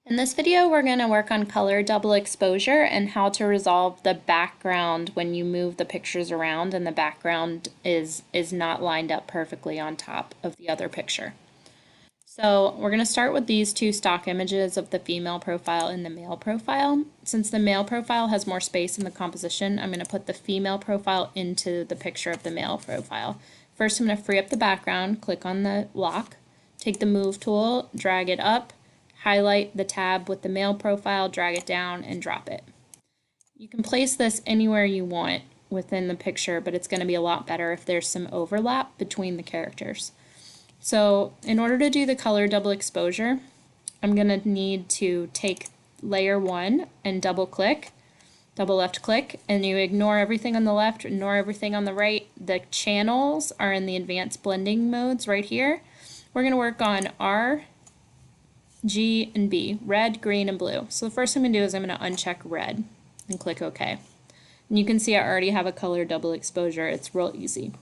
In this video, we're going to work on color double exposure and how to resolve the background when you move the pictures around and the background is not lined up perfectly on top of the other picture. So we're going to start with these two stock images of the female profile and the male profile. Since the male profile has more space in the composition, I'm going to put the female profile into the picture of the male profile. First, I'm going to free up the background, click on the lock, take the move tool, drag it up, highlight the tab with the male profile, drag it down, and drop it. You can place this anywhere you want within the picture, but it's going to be a lot better if there's some overlap between the characters. So in order to do the color double exposure, I'm going to need to take layer 1 and double left click, and you ignore everything on the left, ignore everything on the right. The channels are in the advanced blending modes right here. We're going to work on R, G, and B, red, green, and blue. So the first thing I'm going to do is I'm going to uncheck red and click OK. And you can see I already have a color double exposure. It's real easy.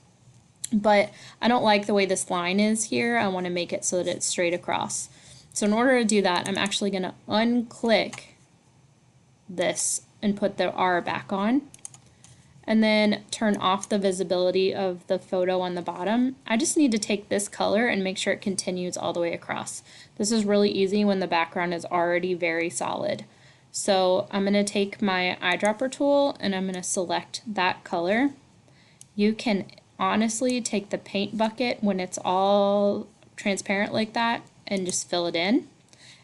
But I don't like the way this line is here. I want to make it so that it's straight across. So in order to do that, I'm actually going to unclick this and put the R back on, and then turn off the visibility of the photo on the bottom. I just need to take this color and make sure it continues all the way across. This is really easy when the background is already very solid. So I'm going to take my eyedropper tool and I'm going to select that color. You can honestly take the paint bucket when it's all transparent like that and just fill it in.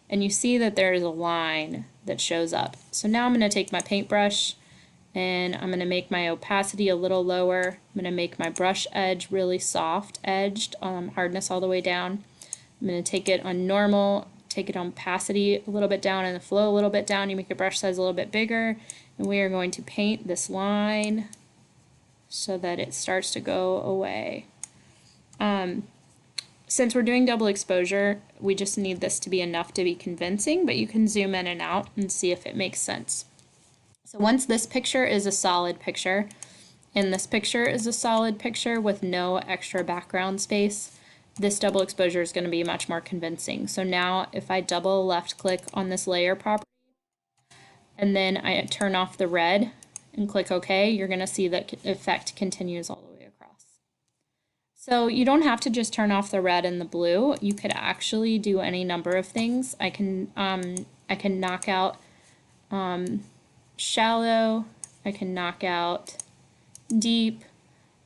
And you see that there is a line that shows up. So now I'm going to take my paintbrush and I'm going to make my opacity a little lower. I'm going to make my brush edge really soft edged, hardness all the way down. I'm going to take it on normal, take it on opacity a little bit down and the flow a little bit down. You make your brush size a little bit bigger, and we are going to paint this line so that it starts to go away. Since we're doing double exposure, we just need this to be enough to be convincing, but you can zoom in and out and see if it makes sense. So once this picture is a solid picture, and this picture is a solid picture with no extra background space, this double exposure is going to be much more convincing. So now if I double left click on this layer property, and then I turn off the red and click OK, you're going to see that effect continues all the way across. So you don't have to just turn off the red and the blue. You could actually do any number of things. I can knock out shallow, I can knock out deep,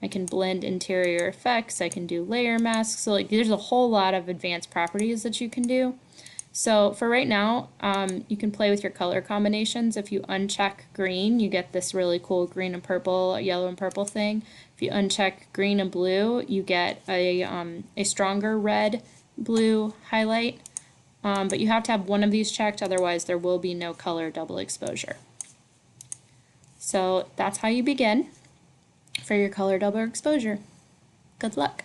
I can blend interior effects, I can do layer masks. So like there's a whole lot of advanced properties that you can do. So for right now, you can play with your color combinations. If you uncheck green, you get this really cool green and purple, yellow and purple thing. If you uncheck green and blue, you get a stronger red, blue highlight. But you have to have one of these checked, otherwise there will be no color double exposure. So that's how you begin for your color double exposure. Good luck.